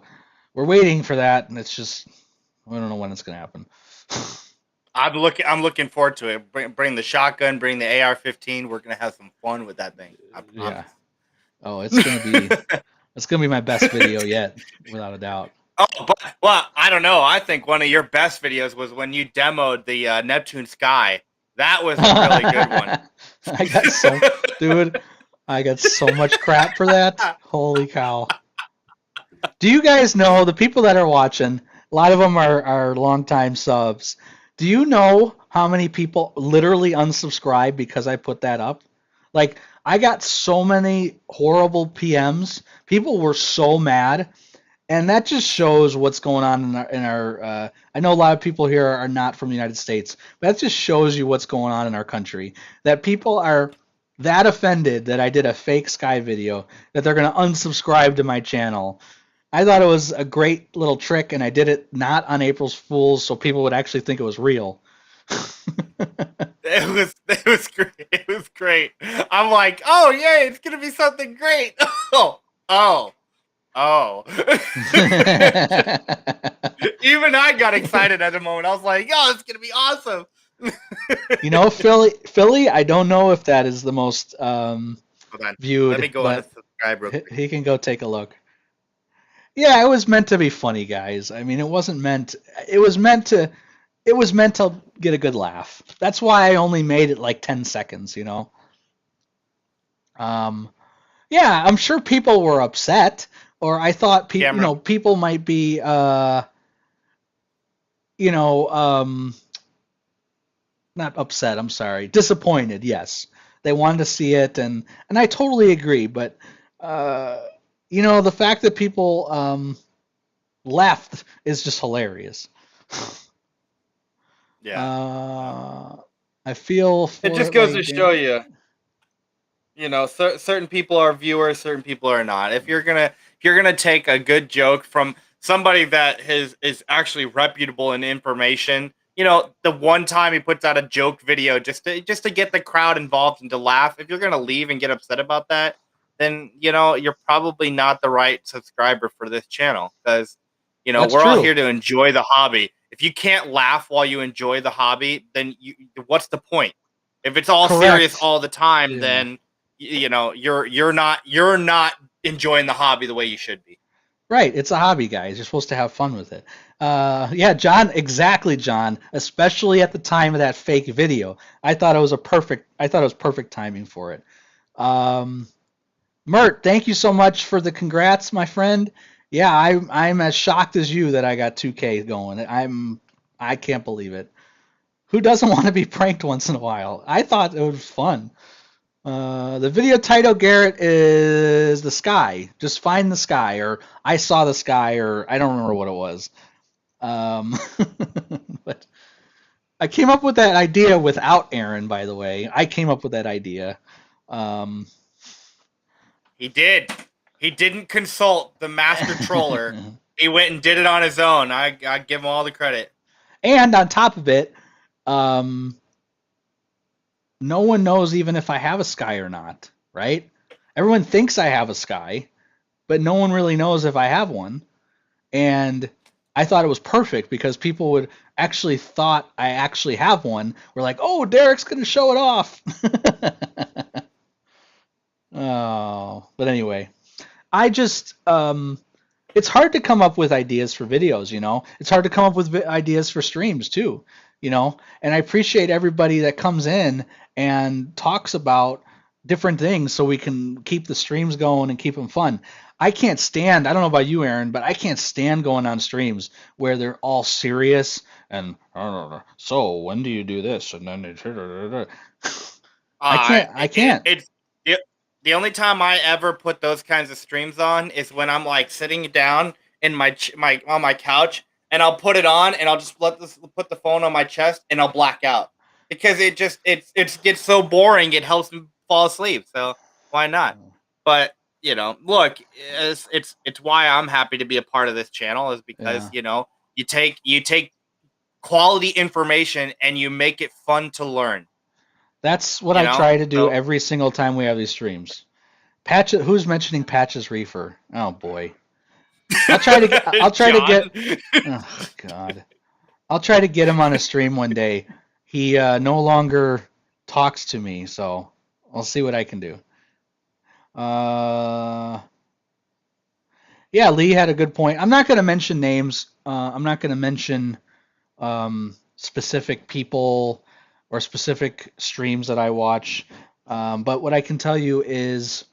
we're waiting for that, and it's just we don't know when it's gonna happen. I'm looking forward to it. Bring the shotgun. Bring the AR-15. We're gonna have some fun with that thing. I Yeah. promise. Oh, it's gonna be my best video yet, without a doubt. Oh, but well, I don't know. I think one of your best videos was when you demoed the Neptune Sky. That was a really good one. I got so, dude, I got so much crap for that. Holy cow. Do you guys know the people that are watching? A lot of them are longtime subs. Do you know how many people literally unsubscribe because I put that up? Like, I got so many horrible PMs. People were so mad, and that just shows what's going on in our. I know a lot of people here are not from the United States, but that just shows you what's going on in our country. That people are that offended that I did a fake sky video that they're gonna unsubscribe to my channel. I thought it was a great little trick, and I did it not on April's Fools, so people would actually think it was real. It was great. It was great. I'm like, oh yay, it's gonna be something great. Oh, oh, oh. Even I got excited at the moment. I was like, yo, it's gonna be awesome. You know, Philly. I don't know if that is the most Hold on. Let me viewed, go on but and subscribe real quick. he can go take a look. Yeah, it was meant to be funny, guys. I mean, it wasn't meant. It was meant to. It was meant to get a good laugh. That's why I only made it like 10 seconds. You know. Um, yeah, I'm sure people were upset, or I thought people, Camera. people might be, you know, not upset. I'm sorry, disappointed. Yes, they wanted to see it, and I totally agree. But uh, the fact that people left is just hilarious. Yeah. Uh, I feel It for just it goes like to show Dan. you, certain people are viewers, certain people are not. If you're gonna take a good joke from somebody that is actually reputable in information, the one time he puts out a joke video just to get the crowd involved and to laugh. If you're gonna leave and get upset about that, then you're probably not the right subscriber for this channel because That's we're all true. here to enjoy the hobby. If you can't laugh while you enjoy the hobby, then what's the point? If it's all serious Correct. all the time, Yeah. then you're not enjoying the hobby the way you should be. Right, it's a hobby, guys. You're supposed to have fun with it. Yeah, John, exactly, John. Especially at the time of that fake video, I thought it was a perfect. I thought it was perfect timing for it. Um, Mert, thank you so much for the congrats, my friend. Yeah, I'm as shocked as you that I got 2K going. I can't believe it. Who doesn't want to be pranked once in a while? I thought it was fun. The video title, Garrett, is The Sky. Just find the sky, or I saw the sky, or I don't remember what it was. Um, but I came up with that idea without Aaron, by the way. I came up with that idea. Um, He did. He didn't consult the master troller. He went and did it on his own. I give him all the credit. and on top of it, um, no one knows even if I have a sky or not, right? Everyone thinks I have a sky, but no one really knows if I have one. And I thought it was perfect because people would actually thought I actually have one. We're like, oh, Derek's gonna show it off. Oh, but anyway, I just it's hard to come up with ideas for videos. It's hard to come up with ideas for streams too. And I appreciate everybody that comes in and talks about different things so we can keep the streams going and keep them fun. I can't stand, I don't know about you, Aaron, but I can't stand going on streams where they're all serious and so when do you do this and then I can't I can't. It's the only time I ever put those kinds of streams on is when I'm like sitting down in my on my couch, and I'll put it on and I'll just put the phone on my chest and I'll black out because it gets so boring. It helps me fall asleep. So why not? But look, it's why I'm happy to be a part of this channel is because Yeah. you take quality information and you make it fun to learn. That's what I try to do So every single time we have these streams. Patch, who's mentioning Patches Reefer? Oh boy. I'll try to John. get oh god. I'll try to get him on a stream one day. He no longer talks to me, so I'll see what I can do. Uh, yeah, Lee had a good point. I'm not going to mention names. I'm not going to mention specific people or specific streams that I watch. But what I can tell you is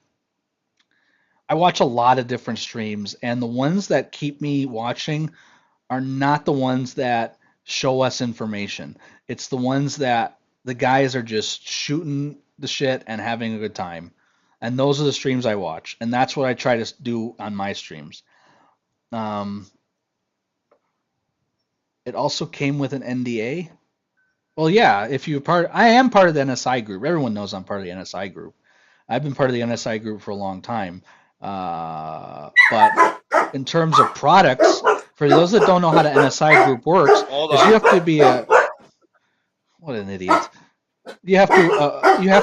I watch a lot of different streams, and the ones that keep me watching are not the ones that show us information. It's the ones that the guys are just shooting the shit and having a good time. And those are the streams I watch. And that's what I try to do on my streams. Um, it also came with an NDA. Well, yeah, if you I am part of the NSI group. Everyone knows I'm part of the NSI group. I've been part of the NSI group for a long time. But in terms of products, for those that don't know how the NSI group works, Hold is you have to on. be a what an idiot. You have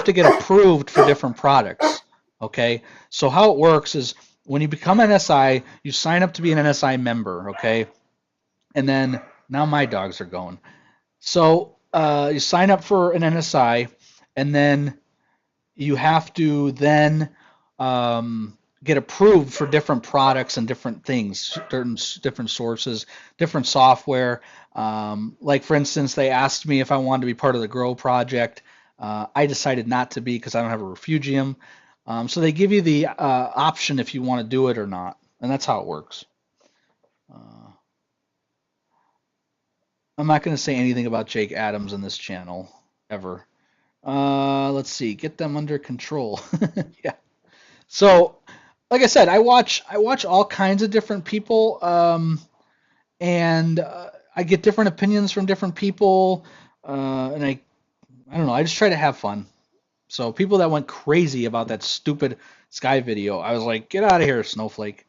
to get approved for different products. Okay, so how it works is when you become NSI, you sign up to be an NSI member. Okay, and then now my dogs are going. So you sign up for an NSI, and then you have to then get approved for different products and different things, different sources, different software. Like for instance, they asked me if I wanted to be part of the Grow project. I decided not to be because I don't have a refugium. So they give you the option if you want to do it or not, and that's how it works. Uh, I'm not going to say anything about Jake Adams in this channel ever. Let's see, get them under control. Yeah. So, like I said, I watch all kinds of different people, and I get different opinions from different people, and I don't know. I just try to have fun. So people that went crazy about that stupid sky video, I was like, get out of here, snowflake.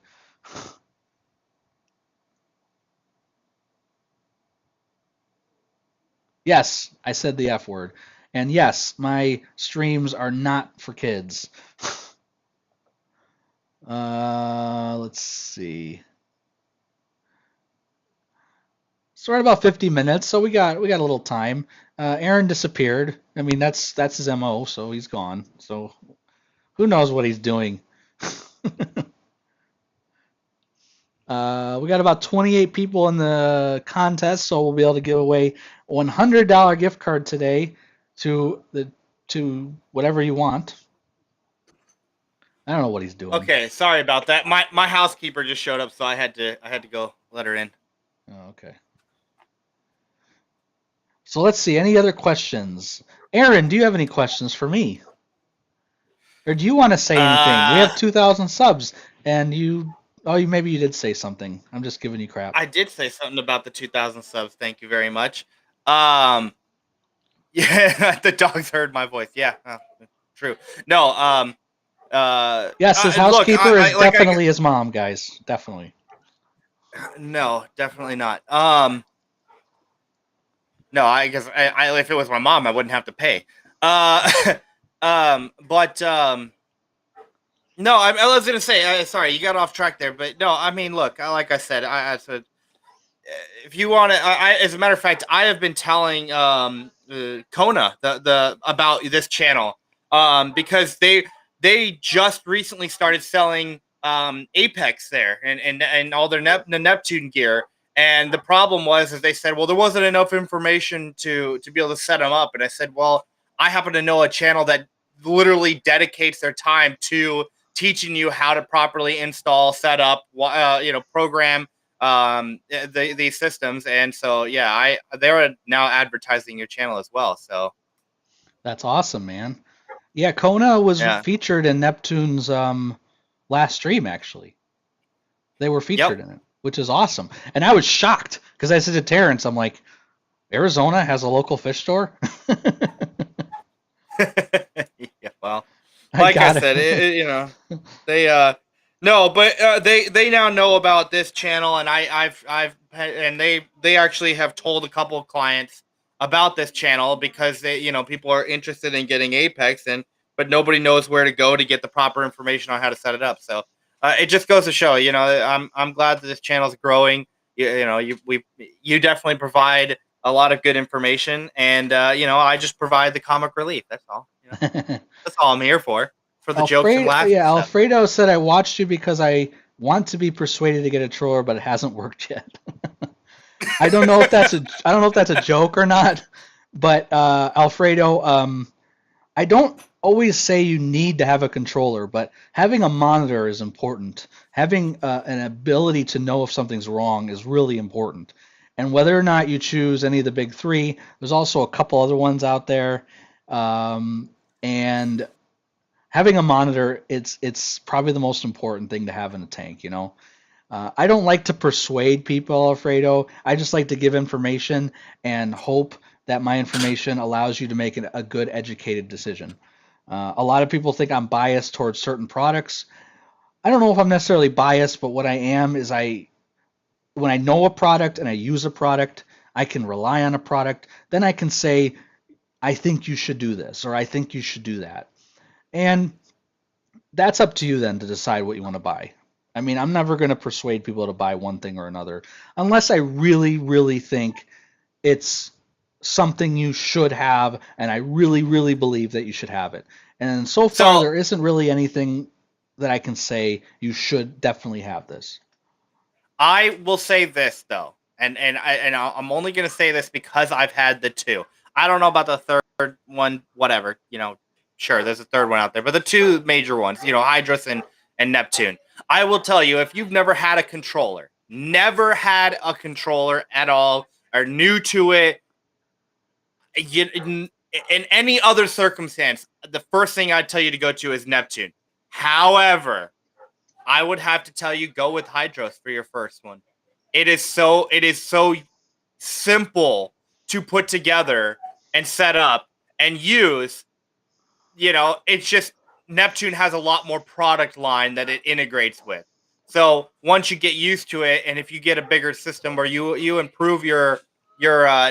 Yes, I said the F word, and yes, my streams are not for kids. Let's see. So we're at about 50 minutes, so we got a little time. Aaron disappeared. I mean, that's his MO, so he's gone. So who knows what he's doing? We got about 28 people in the contest, so we'll be able to give away a $100 gift card today to the to whatever you want. I don't know what he's doing. Okay, sorry about that. My housekeeper just showed up, so I had to go let her in. Oh, okay. So let's see. Any other questions? Aaron, do you have any questions for me? Or do you want to say anything? We Uh, have 2,000 subs, and maybe you did say something. I'm just giving you crap. I did say something about the 2,000 subs. Thank you very much. Um, yeah, the dogs heard my voice. Yeah, true. No, Yes, his look, housekeeper is like definitely his mom, guys. Definitely. no, definitely not. No, I guess if it was my mom, I wouldn't have to pay. Uh, but no, I was gonna say, sorry, you got off track there, but no, I mean, look, like I said, I said, if you want to, as a matter of fact, I have been telling Kona the about this channel because they just recently started selling Apex there and all their the Neptune gear. And the problem was, is they said, well, there wasn't enough information to be able to set them up. And I said, well, I happen to know a channel that literally dedicates their time to teaching you how to properly install, set up, program these systems. And so yeah, they're now advertising your channel as well. So That's awesome, man. Yeah, Kona was yeah, featured in Neptune's last stream, actually. They were yep. featured in it, which is awesome. And I was shocked because I said to Terrence, I'm like, Arizona has a local fish store? Yeah, well, I like I got said, it. they no, but they now know about this channel, and I've and they actually have told a couple of clients about this channel because people are interested in getting Apex, and but nobody knows where to go to get the proper information on how to set it up. So it just goes to show, I'm glad that this channel is growing. You definitely provide a lot of good information, and I just provide the comic relief. That's all. That's all I'm here for the jokes and laughs and stuff. Alfredo said I watched you because I want to be persuaded to get a troller, but it hasn't worked yet. I don't know if that's a joke or not, but Alfredo, I don't always say you need to have a controller, but having a monitor is important. Having an ability to know if something's wrong is really important. And whether or not you choose any of the big three, there's also a couple other ones out there. And having a monitor, it's probably the most important thing to have in a tank. I don't like to persuade people, Alfredo. I just like to give information and hope that my information allows you to make a good, educated decision. A lot of people think I'm biased towards certain products. I don't know if I'm necessarily biased, but what I am is when I know a product and I use a product, I can rely on a product, then I can say, I think you should do this or I think you should do that. And that's up to you then to decide what you want to buy. I mean, I'm never going to persuade people to buy one thing or another unless I really, really think it's something you should have, and I really, really believe that you should have it. And so far, So there isn't really anything that I can say you should definitely have this. I will say this though, I'm only going to say this because I've had the two. I don't know about the third one, whatever. Sure, there's a third one out there, but the two major ones, Hydrus and Neptune. I will tell you, if you've never had a controller at all, are new to it, in any other circumstance, the first thing I'd tell you to go to is Neptune. However, I would have to tell you go with Hydros for your first one. It is so simple to put together and set up and use. It's just Neptune has a lot more product line that it integrates with. So once you get used to it, and if you get a bigger system where you improve your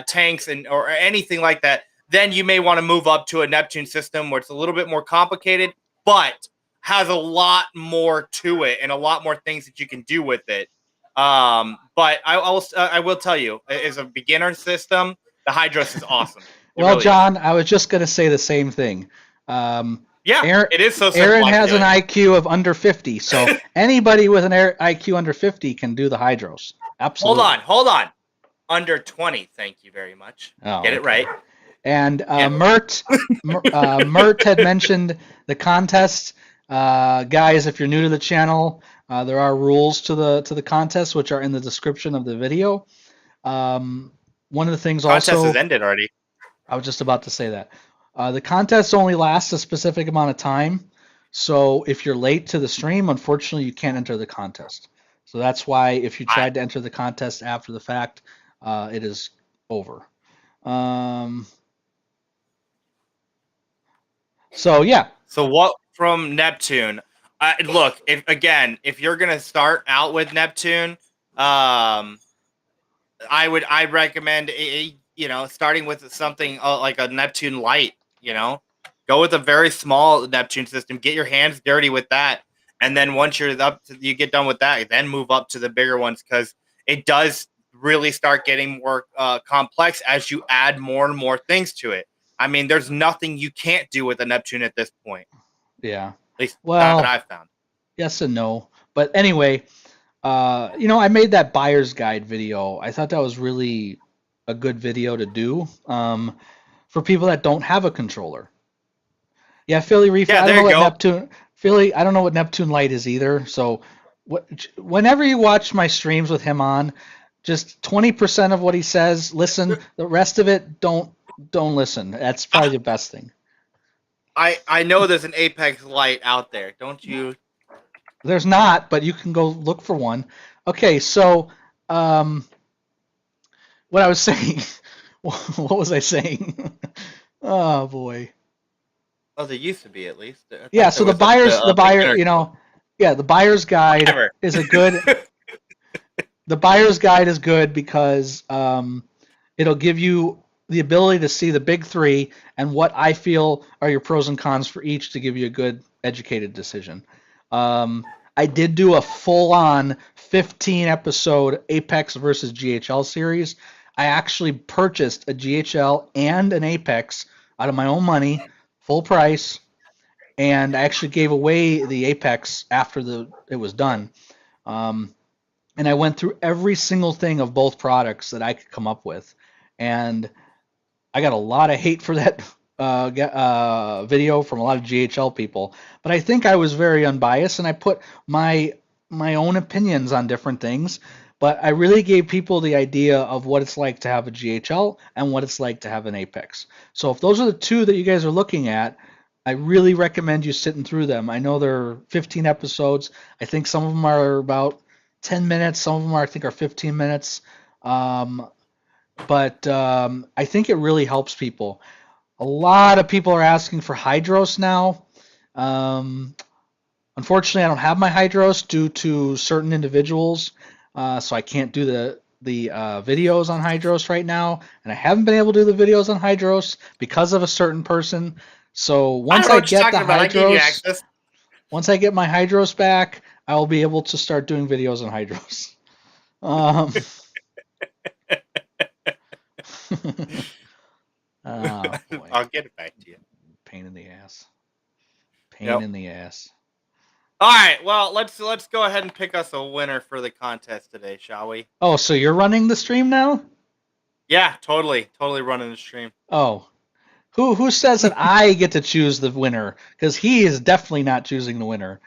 tanks and or anything like that, then you may want to move up to a Neptune system where it's a little bit more complicated, but has a lot more to it and a lot more things that you can do with it. But I will tell you, as a beginner system, the Hydros is awesome. It Well, really is. John, I was just going to say the same thing. Um, Yeah, Aaron, it is so simple. Aaron I can has do an it. IQ of under 50, so anybody with an IQ under 50 can do the Hydros. Hold Absolutely. on, hold on. Under 20. Thank you very much. Oh, Get it okay. right. And Yeah. Mert had mentioned the contest. Guys, if you're new to the channel, there are rules to the contest, which are in the description of the video. One of the things Contest has also, ended already. I was just about to say that. The contest only lasts a specific amount of time. So if you're late to the stream, unfortunately, you can't enter the contest. So that's why if you I, tried to enter the contest after the fact, it is over. Um, so yeah, so what from Neptune? Look, if you're gonna start out with Neptune, um, I'd recommend starting with something like a Neptune Light. Go with a very small Neptune system. Get your hands dirty with that, and then once you get done with that, then move up to the bigger ones because it does really start getting more complex as you add more and more things to it. I mean, there's nothing you can't do with a Neptune at this point. yeah. At least not that Well, I've found. yes and no. But anyway, I made that buyer's guide video. I thought that was really a good video to do for people that don't have a controller. Yeah, Philly Reef. Yeah, I don't there know you what go. Neptune Philly. I don't know what Neptune Light is either. So, whenever you watch my streams with him on, just 20% of what he says, listen. The rest of it, don't listen. That's probably the best thing. I know there's an Apex Light out there. Don't you? There's not, but you can go look for one. Okay, so um, what I was saying, what was I saying? Oh boy. Oh, there used to be at least. I Yeah, thought there so the was buyers, the a buyer, beginner club. yeah, the buyer's guide Whatever. is a good. The buyer's guide is good because it'll give you the ability to see the big three and what I feel are your pros and cons for each to give you a good educated decision. I did do a full-on 15 episode Apex versus GHL series. I actually purchased a GHL and an Apex out of my own money, full price, and I actually gave away the Apex after it was done. Um, and I went through every single thing of both products that I could come up with, and I got a lot of hate for that video from a lot of GHL people. But I think I was very unbiased, and I put my my own opinions on different things. But I really gave people the idea of what it's like to have a GHL and what it's like to have an Apex. So if those are the two that you guys are looking at, I really recommend you sitting through them. I know they're 15 episodes. I think some of them are about 10 minutes. Some of them are, I think, are 15 minutes. Um, but I think it really helps people. A lot of people are asking for hydros now. Um, Unfortunately, I don't have my hydros due to certain individuals, so I can't do the videos on hydros right now, and I haven't been able to do the videos on hydros because of a certain person. So I don't know what you're talking about. I gave you access. once I get my hydros back, I will be able to start doing videos on hydros. Um, oh boy, I'll get it back to you. pain in the ass. Pain Yep. in the ass. All right. Well, let's go ahead and pick us a winner for the contest today, shall we? Oh, so you're running the stream now? Yeah, totally running the stream. Oh, who says that I get to choose the winner? Because he is definitely not choosing the winner.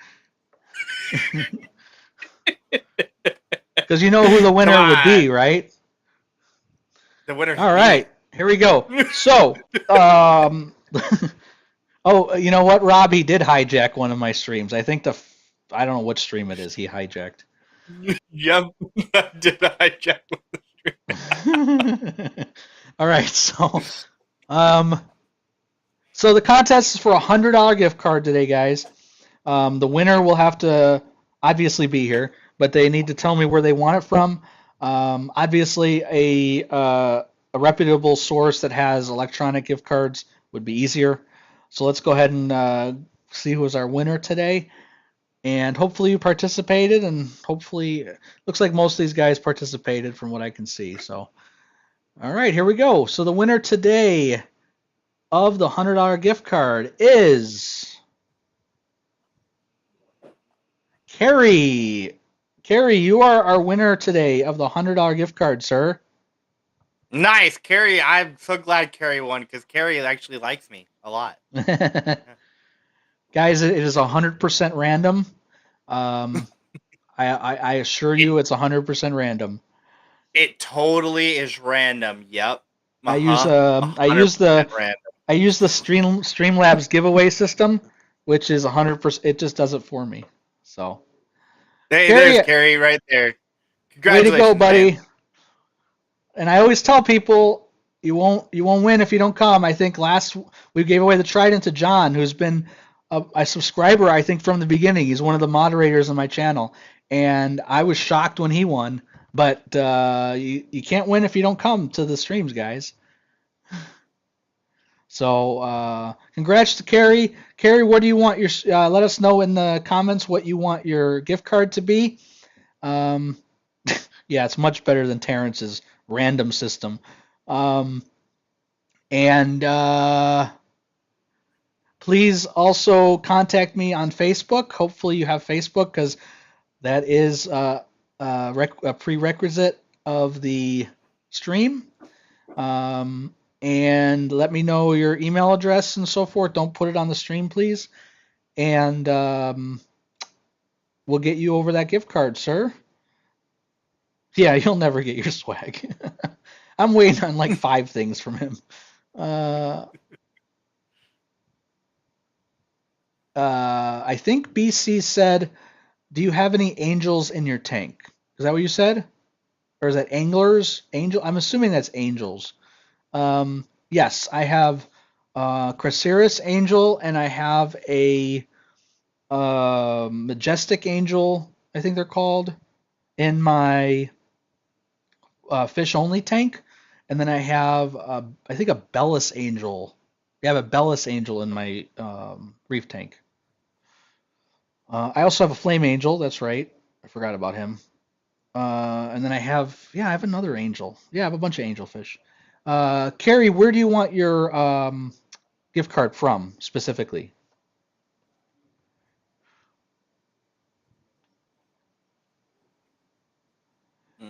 Because you know who the Come winner would on, be, right? the winner's All me. right, here we go. So, oh, you know what? Robbie did hijack one of my streams. I think I don't know what stream it is. He hijacked. Yep. Did hijack the stream. All right, um, so the contest is for $100 gift card today, guys. The winner will have to obviously be here, but they need to tell me where they want it from. Obviously, a reputable source that has electronic gift cards would be easier. So let's go ahead and see who is our winner today. And hopefully you participated, and hopefully looks like most of these guys participated from what I can see. So, all right, here we go. So the winner today of the $100 gift card is Carrie. Carrie, you are our winner today of the $100 gift card, sir. Nice, Carrie. I'm so glad Carrie won because Carrie actually likes me a lot. Guys, it is 100% random. Um, I assure It you it's 100% random. it totally is random. Yep. I use A I hundred use the percent random. I use the Streamlabs giveaway system, which is 100%. It just does it for me. So, Hey, there's Carrie, Carrie right there. way to go, Congratulations, man. buddy. And I always tell people you won't win if you don't come. I think last we gave away the Trident to John, who's been a subscriber I think from the beginning. He's one of the moderators on my channel, and I was shocked when he won. But you can't win if you don't come to the streams, guys. So congrats to Carrie. Carrie, what do you want your? Let us know in the comments what you want your gift card to be. Um, yeah, it's much better than Terrence's random system. Um, and please also contact me on Facebook. Hopefully you have Facebook because that is a prerequisite of the stream. And let me know your email address and so forth. Don't put it on the stream, please. And we'll get you over that gift card, sir. Yeah, you'll never get your swag. I'm waiting on like 5 things from him. I think BC said, "Do you have any angels in your tank?" Is that what you said, or is that anglers? Angel? I'm assuming that's angels. Yes, I have Chrysalis angel, and I have a majestic angel, I think they're called, in my fish only tank, and then I have I think a Bellis angel. I have a Bellis angel in my reef tank. I also have a flame angel. That's right. I forgot about him. And then I have another angel. Yeah, I have a bunch of angel fish. Carrie, where do you want your gift card from specifically?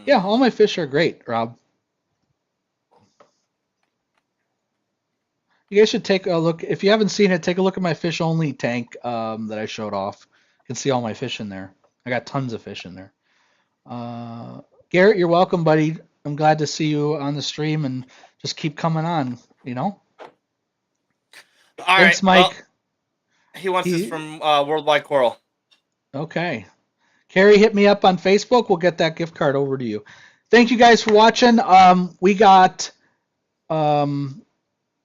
Yeah, all Mm. my fish are great, Rob. You guys should take a look. If you haven't seen it, take a look at my fish only tank that I showed off. You can see all my fish in there. I got tons of fish in there. Uh, Garrett, you're welcome, buddy. I'm glad to see you on the stream and just keep coming on, you know? All right. Thanks, Well, Mike. he wants this He from Worldwide Coral. okay. Carrie, hit me up on Facebook. We'll get that gift card over to you. Thank you guys for watching. We got um,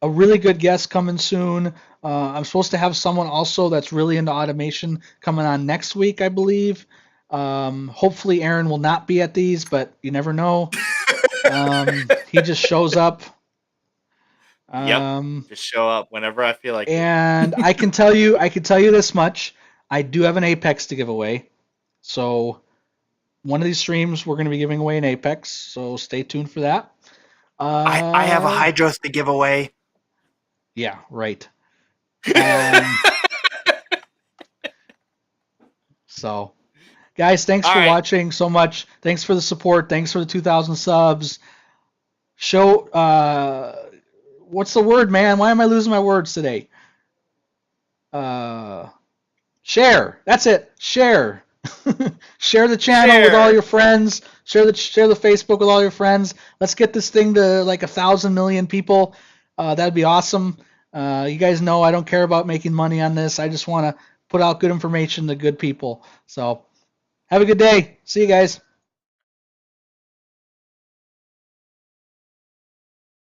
a really good guest coming soon. I'm supposed to have someone also that's really into automation coming on next week, I believe. Hopefully, Aaron will not be at these, but you never know. He just shows up. Yep. Um, Just show up whenever I feel like it. and I can tell you this much. I do have an Apex to give away. So one of these streams, we're going to be giving away an Apex. So stay tuned for that. I have a Uh, Hydros to give away. yeah, right. Um, so, guys, thanks All for right. watching so much. Thanks for the support. Thanks for the 2,000 subs. Show, what's the word, man? Why am I losing my words today? Uh, Share. That's it. Share. Share the channel with all Share. your friends. Share the Facebook with all your friends. Let's get this thing to like 1,000 million people. That'd be awesome. You guys know I don't care about making money on this. I just want to put out good information to good people. So have a good day. See you guys.